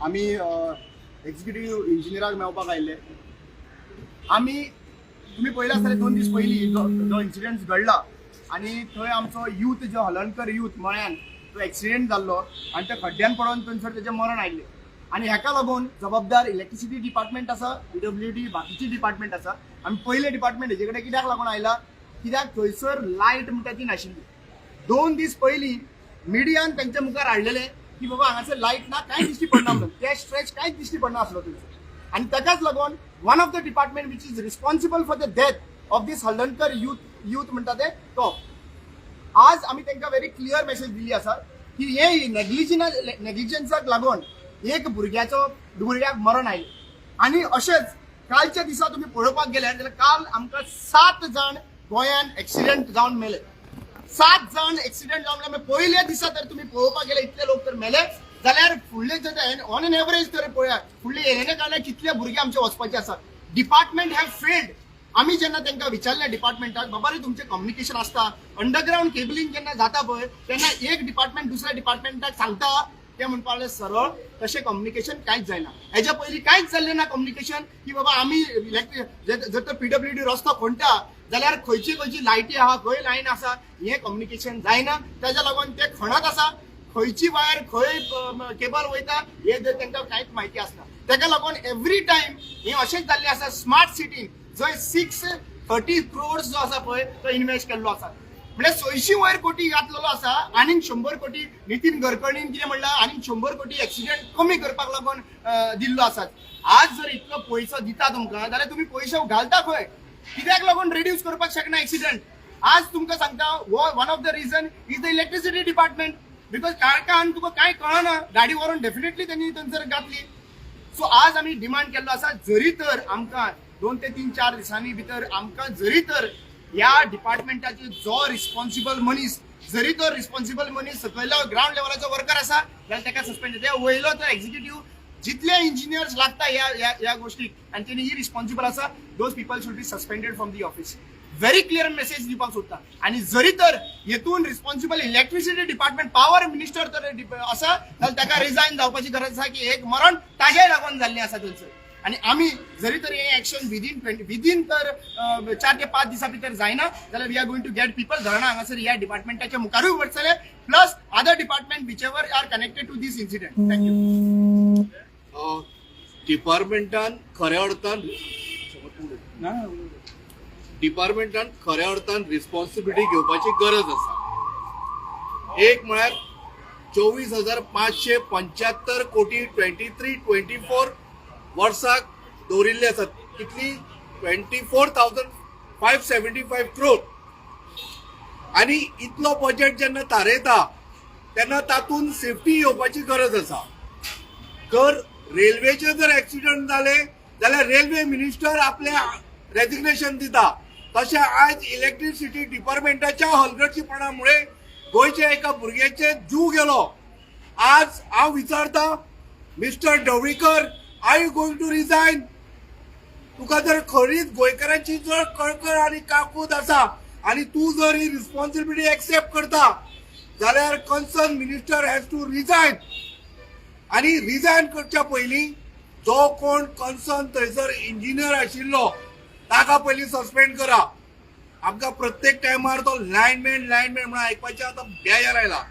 आम्ही एक्झिक्युटिव्ह इंजिनियराक मेळपाक आयिल्ले. आम्ही तुम्ही पळयला आसतले 2 दीस पयलीं जो इन्सिडंट घडला आनी थंय आमचो यूथ जो हलर्णकर यूथ मळ्यान तो एक्सिडेंट जाल्लो आनी त्या खड्ड्यान पडोवन थंयसर तेजें मरण आयिल्लें. आनी हेका लागून जबाबदार इलेक्ट्रिसिटी डिपार्टमेंट आसा, PWD बाकीची डिपार्टमेंट आसा. आमी पयले डिपार्टमेंट हेजे कडेन कित्याक लागून आयला, कित्याक थंयसर लायट म्हणटा ती नाशिल्ली. 2 दीस पयलीं मिडियान तेंच्या मुखार हाडलेले की बाबा हांगासर लायट ना, कांय दिश्टी पडना म्हणून. ते स्ट्रेच कांयच दिश्टी पडना आसलो थंयसर. आनी ताकाच लागून one of the department which is responsible for the death of these Haldankar youth म्हणटा ते तो. आज आमी तांकां व्हेरी क्लियर मेसेज दिल्ली आसा की हे नेग्लिजन्साक लागून एक भुरग्याक मरण आयलें. आनी अशेंच कालच्या दिसा तुम्ही पळोवपाक गेल्यार जाल्यार काल आमकां 7 जाण गोंयान एक्सिडेंट जावन मेले. 7 जाण एक्सिडेंट जावन मेले. पयल्या दिसा तर तुम्ही पळोवपाक गेले इतले लोक तर मेले जाल्यार फुडले ऑन एन एवरेज तर पळया फुडले येणे काळात कितले भुरगे आमचे वचपाचे आसात. Department have failed. आम्ही जेन्ना तांकां विचारलें डिपार्टमेंटाक बाबा रे तुमचें कम्युनिकेशन आसता, अंडरग्राउंड केबलिंग जेन्ना जाता पळय तेन्ना एक डिपार्टमेंट दुसऱ्या डिपार्टमेंटाक सांगता ते म्हणपा लागले सरळ तशें कम्युनिकेशन कांयच जायना. हेच्या पयलीं कांयच जाल्लें ना कम्युनिकेशन की बाबा आमी जर तर PWD रस्तो खणटा जाल्यार खंयची खंयची लायटी आहा, खंय लायन आसा हें कम्युनिकेशन जायना. ताज्या लागून ते खणत आसा खंयची वायर खंय केबल वयता हे तांकां कांयच म्हायती आसना. ताका लागून एवरी टायम हें अशेंच जाल्लें आसा. स्मार्ट सिटीन जंय 630 crores जो आसा पळय तो इन्व्हेस्ट केल्लो आसा. म्हणजे 600 वयर कोटी घातलेलो आसा. आनीक 100 कोटी नितीन गडकरीन कितें म्हणलां आनीक 100 कोटी एक्सिडेंट कमी करपाक लागून दिल्लो आसा. आज जर इतलो पयसो दिता तुमकां जाल्यार तुमी पयशे घालता खंय, कित्याक लागून रिड्यूस करपाक शकना एक्सिडेंट. आज तुमकां सांगता one of the reason is the electricity department. Because कारखान तुका कांय कळना गाडी व्हरून डेफिनेटली त्यांनी थंयसर घातली. सो आज आमी डिमांड केल्लो आसा जरी तर आमकां 2 ते 3-4 दिसांनी भितर आमकां जरी तर ह्या डिपार्टमेंटाचे जो रिस्पॉन्सिबल मनीस जरी तो रिस्पॉन्सिबल मनीस सकयलो ग्राउंड लेवलाचो वर्कर आसा जाल्यार ताका सस्पेंड ते वयलो तो एक्झिक्युटिव्ह जितले इंजिनियर्स लागता ह्या गोष्टीक आनी तेणी ही रिस्पॉन्सिबल आसा those people should be suspended from the office. Very clear message दिवपाक सोदता. आनी जरी तर हेतून responsible electricity department power minister तर आसा जाल्यार ताका रिजायन जावपाची गरज आसा की एक मरण ताजेय लागून जाल्लें आसा थंयसर. आणि आम्ही जरी तर हे ऍक्शन विदिन तर 4 ते 5 दिसां भितर जायना जाल्यार we are going to get people धरणा हांगासर ह्या डिपार्टमेंटाच्या मुखारूय वचतले plus other department whichever are connected to these incident. Thank you. डिपार्टमेंटान खऱ्या अर्थान रिस्पॉन्सिबिलिटी घेवपाची गरज आसा. एक म्हळ्यार 24,575 कोटी 23-24 वर्साक दवरिल्ले आसात. कितली 24,575 crore. आणि इतलो बजेट जेन्ना थारयता तेन्ना तातूंत सेफ्टी येवपाची गरज आसा. जर रेल्वेचे जर एक्सिडेंट जाले जाल्यार रेल्वे मिनिस्टर आपले रेजिग्नेशन दिता. तशें आज इलेक्ट्रिसिटी डिपार्टमेंटाच्या हलगर्जीपणामुळे गोंयच्या एका भुरग्याचे जीव गेलो. आज हांव विचारता mister Dhavalikar are you going to resign. तुका जर खरीच गोंयकारांची जर कळकळ आणि काकूट आसा आणि तू जर ही रिस्पॉन्सिबिलिटी एक्सेप्ट करता जाल्यार concern minister has to resign. आणि रिजाइन करच्या पयलीं जो कोण कन्सर्न थंयसर इंजिनियर आशिल्लो ताका पयलीं सस्पेंड करा. आमकां प्रत्येक टायमार तो लायनमॅन म्हणून आयकपाचें आतां बेजार आयला.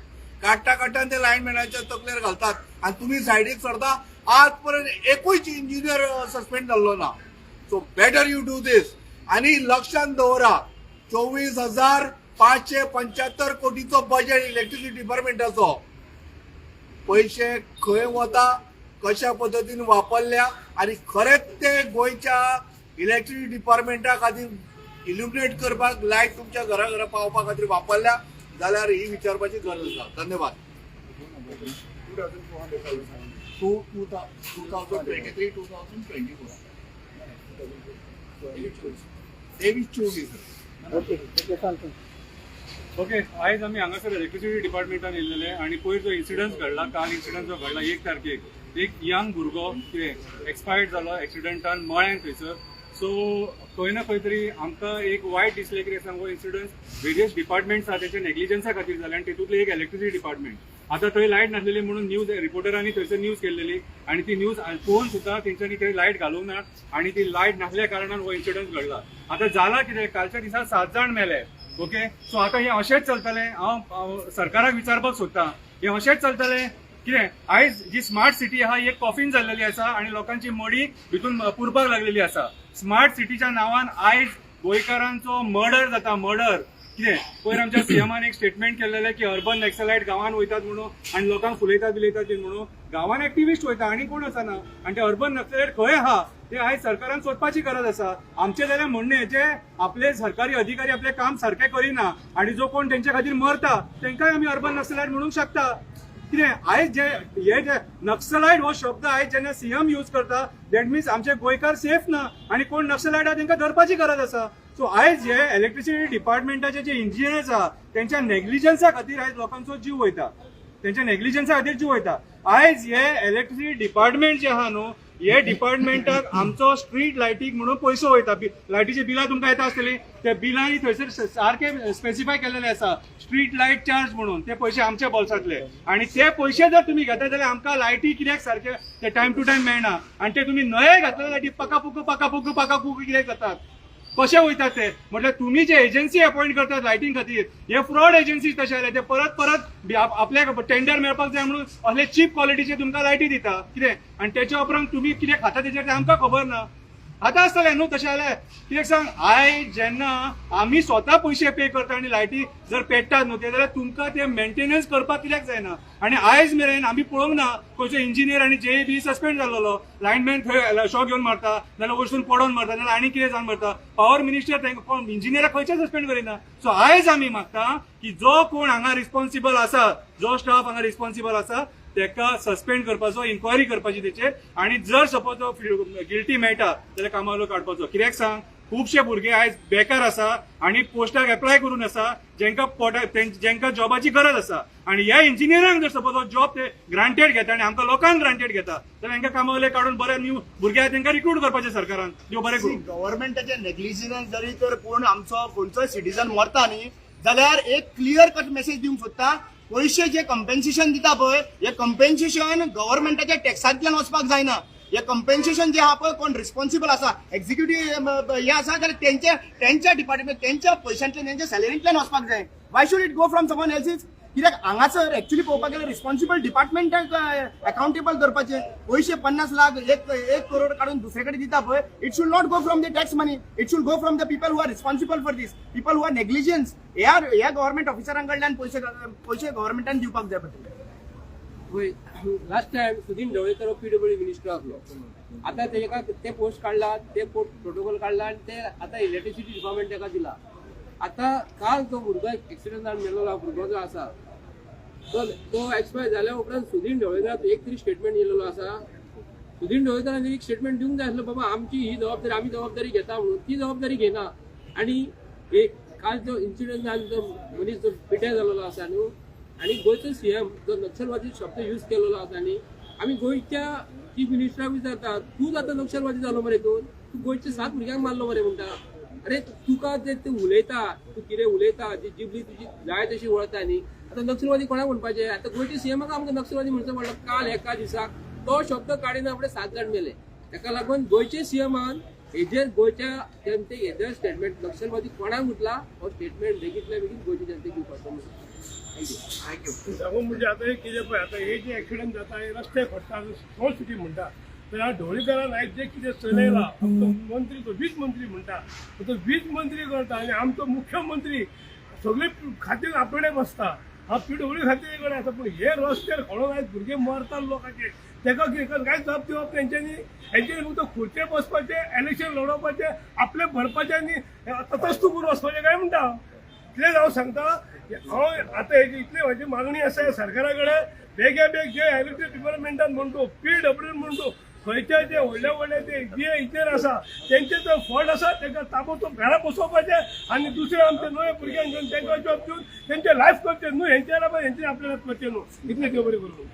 काडटा ते लायनमॅनाच्या तकलेर घालतात आनी तुमी सायडीक सरता. आज पर्यंत एकूच इंजिनियर सस्पेंड जाल्लो ना. सो बेटर यू डू दिस. आणि लक्षात दवरा 24,575 कोटीचो बजेट इलेक्ट्रिसिटी डिपार्टमेंटाचो. पैसे खंय वता कशा पद्दतीन वापरल्या आणि खरेंच ते गोंयच्या इलेक्ट्रिसिटी डिपार्टमेंटा खातीर इल्युमिनेट करपाक लायट तुमच्या घरा पावपा खातीर वापरल्या जाल्यार ही विचारपाची गरज आसा. धन्यवाद. 2023-24 ओके. आयज आमी हांगासर इलेक्ट्रिसिटी डिपार्टमेंटान येयलेले आणि पयर जो इन्सिडंट घडला काल इन्सिडंट जो घडला 1 तारखेक एक यंग भुरगो एक्सपायर्ड जालो एक्सिडेंटान मळ्यान थंयसर. सो खंय ना खंय तरी आमकां एक वायट दिसलें कित्याक सांगू इन्सिडंट वेरियस डिपार्टमेंट्स आहा तेच्या नेग्लिजन्सा खातीर जाले आणि तेतूंतले एक इलेक्ट्रिसिटी डिपार्टमेंट. आता थंय लायट नासलेली म्हणून न्यूज रिपोर्टरांनी थंयसर न्यूज केल्लेली आणि ती न्यूज पळोवन सुद्दां तेंच्यांनी थंय लायट घालूंक ना आणि ती लायट नासल्या कारणान हो इन्सिडंट घडला. आता जाला कितें, कालच्या दिसा 7 जाण मेले. ओके, सो आता हे अशेंच चलतलें. हांव सरकाराक विचारपाक सोदतां, हे अशेंच चलतलें कितें? आयज जी स्मार्ट सिटी आहा ही एक कॉफीन जाल्लेली आसा आणि लोकांची मडी भितून पुरपाक लागलेली आसा. स्मार्ट सिटीच्या नांवान आयज गोंयकारांचो मर्डर जाता. मर्डर कितें? पयर आमच्या सीएमान एक स्टेटमेंट केल्लेलें की अर्बन नॅक्सलायट गांवांत वयतात म्हणून आणि लोकांक फुलयतात बिलयतात बी म्हणून. गांवांत एक्टिविस्ट वयता आनी कोण वचना. आणि ते अर्बन नॅक्सलायट खंय आहा ते आयज सरकारान सोदपाची गरज आसा. आमचे जाल्यार म्हणणें जे आपले सरकारी अधिकारी आपले काम सारकें करिना आणि जो कोण तेंचे खातीर मरता तेंकाय आमी अर्बन नॅक्सलायट म्हणूंक शकता. कितें आयज जे नक्सलायट हो शब्द आयज जेन्ना सीएम यूज करता दॅट मिन्स आमचे गोंयकार सेफ ना आणि कोण नक्सलायट आहा तेंकां धरपाची गरज आसा. सो आयज जे इलेक्ट्रिसिटी डिपार्टमेंटाचे जे इंजिनियर्स आहा त्यांच्या नेग्लिजन्सा खातीर आयज लोकांचो जीव वयता. त्यांच्या नेग्लिजन्सा खातीर जीव वयता. आयज हे इलेक्ट्रिसिटी डिपार्टमेंट जे आहा न्हू हे डिपार्टमेंटाक आमचो स्ट्रीट लायटीक म्हणून पयसो वयता. लायटीची बिलां तुमकां येता आसतली, त्या बिलांनी थंयसर सारखे स्पेसिफाय केलेले आसा स्ट्रीट लायट चार्ज म्हणून. ते पयशे आमच्या बोल्सांतले आणि ते पयशे जर तुम्ही घेता जाल्यार आमकां लायटी कित्याक सारखे ते टायम टू टायम मेळना आणि ते तुम्ही नये घातलेले लायटी पकापुक कित्याक जातात, कशे वयतात ते? म्हटल्यार तुम्ही जे एजन्सी अपॉइंट करतात लायटींग खातीर हे फ्रॉड एजन्सी तशे आले. ते परत आपल्याक टेंडर मेळपाक जाय म्हणून असले चीप क्वॉलिटीचे तुमकां लायटी दिता. कितें आणि त्याच्या उपरांत तुम्ही कितें खाता तेचेर ते आमकां खबर ना. आता आसतलें न्हू तशें जाल्यार. कित्याक सांग, आयज जेन्ना आमी स्वता पयशे पे करता आनी लायटी जर पेटतात न्हू ते जाल्यार तुमकां ते मेंटेनन्स करपाक कित्याक जायना? आणि आयज मेरेन आमी पळोवंक ना खंयचो इंजिनियर आनी जेई सस्पेंड जाल्लो. लायनमॅन थंय शॉ घेवन मारता जाल्यार वचून पडोवन मारता जाल्यार आनी कितें जावन मारता. पॉवर मिनिस्टर तांकां इंजिनियराक खंयचें सस्पेंड करिना. सो आयज आमी मागता की जो कोण हांगा रिस्पॉन्सिबल आसा, जो स्टाफ हांगा रिस्पॉन्सिबल आसा तेका सस्पेंड करपाचो, इन्क्वायरी करपाची तेचेर आणि जर सपोज तो गिल्टी मेळटा जाल्यार कामावयलो काडपाचो. कित्याक सांग, खुबशे भुरगे आयज बेकार आसा आणि पोस्टाक एप्लाय करून आसा जेंकां जॉबाची गरज आसा आणि ह्या इंजिनियरांक जर सपोज हो जॉब ते ग्रांटेड घेता आणि आमकां लोकांक ग्रांटेड घेता जाल्यार तांकां कामावयले काडून बरे न्यू भुरगे तांकां रिक्रूट करपाचे सरकारान. देव बरें करूं. गव्हर्नमेंटाचे नेग्लिजन्स जरी तर कोण आमचो खंयचोय सिटीजन मरता न्ही जाल्यार एक क्लियर कट मेसेज दिवंक सोदता. पयशे जे कंपेन्सेशन दिता पळय हे कंपेन्सेशन गव्हर्नमेंटाच्या टॅक्सांतल्यान वचपाक जायना. हे कंपेन्सेशन जे आहा पळय कोण रिस्पॉन्सिबल आसा एक्झिक्युटिव्ह हे आसा जाल्यार त्यांच्या डिपार्टमेंट त्यांच्या पयशांतल्यान त्यांच्या सॅलरींतल्यान वचपाक जाय. Why should it go from someone else's? कित्याक हांगासर एक्चुअली पळोवपाक गेल्यार रिस्पॉन्सिबल डिपार्टमेंटाक अकाउंटेबल धरपाचे. पयशे 50 लाख 1 करोड काढून दुसरे कडेन दिता पळय it should not go from the tax money. It should go from the people who are responsible for these, people who are negligence. ह्या गव्हर्नमेंट ऑफिसरांकडल्यान पयशे गव्हर्नमेंटान दिवपाक जाय पडटले. Last time Sudin Dhavalikar PW minister आसलो. आता ते पोस्ट काढला, ते प्रोटोकॉल काढला आणि ते आता इलेक्ट्रिसिटी डिपार्टमेंट ताका दिला. आता काल तो भुरगो एक्सिडेंटान मेलोला भुरगो जो आसा तो एक्सपायर जाल्या उपरांत सुदीन ढवळेकर एक तरी स्टेटमेंट दिलेलो आसा. सुदीन ढवळेकरान एक स्टेटमेंट दिवंक जाय आसलो बाबा आमची ही जबाबदारी आमी जबाबदारी घेता म्हणून. ती जबाबदारी घेना आणि एक काल जो इन्सिडेंट जालो तो मनीस जो पिड्ड्यार जाल्लो आसा न्हू आणि गोंयचो सीएम जो नक्षलवादी शब्द यूज केलेलो आसा न्ही आमी गोंयच्या चीफ मिनिस्टराक विचारता तूं आतां नक्षलवादी जालो मरे तूं गोंयच्या 7 भुरग्यांक मारलो मरे म्हणटा. अरे तुका ते उलयता तूं कितें उलयता जी जिबली तुजी जाय तशी वळता न्ही. आतां नक्षलवादी कोणाक म्हणपाचें? आतां गोंयच्या सीएमाक आमकां नक्षलवादी म्हणचो पडलो. काल एका दिसाक तो शब्द काडिना फुडें 7 जाण मेले. ताका लागून गोंयच्या सीएमान हेजेर गोंयच्या जनतेक हेजेर स्टेटमेंट नक्षलवादी कोणाक म्हटला हो स्टेटमेंट बेगींतल्या बेगीन गोंयच्या जनतेक दिवपाचो. सांगून म्हणजे आता एक कितें पळय आतां हे जे एक्सिडंट जाता हे रस्ते खोडटा स्मॉल सिटी म्हणटा तर ढवळीकरान आयज जे कितें चलयला आमचो मंत्री तो वीज मंत्री म्हणटा तो वीज मंत्री करता आनी आमचो मुख्यमंत्री सगळे खात्यान आपणे बसता. हा पीडब्ल्यू खात्याचे कडेन आसा पूण हे रस्त्यार खोडून आयज भुरगे मरता लोकांचे ताका कितें कांय जबाब दिवप तेंच्यांनी. हेंच्यांनी फक्त खुर्चे बसपाचे इलेक्शन लडोवपाचे आपले भरपाचे आनी तथस्तू करून वचपाचें काय म्हणटा. कितें हांव सांगता हांव आतां हेजी इतली म्हाजी मागणी आसा सरकारा कडेन बेग्या बेग जे इलेक्ट्रिक डिपार्टमेंटान म्हणटो पीडब्ल्यू म्हणटो खंयचे जे व्हडले ते जे इंजिनियर आसा तेंचे जर फॉल्ट आसा ताका ताबडतोब घरा बसोवपाचे आनी दुसरे आमचे नवे भुरग्यांक घेवन तांकां जॉब दिवन तेंचे लायफ करचे न्हू हेंचे हेंचे आपल्याला करचे न्हू. इतलें देव बरें करूं.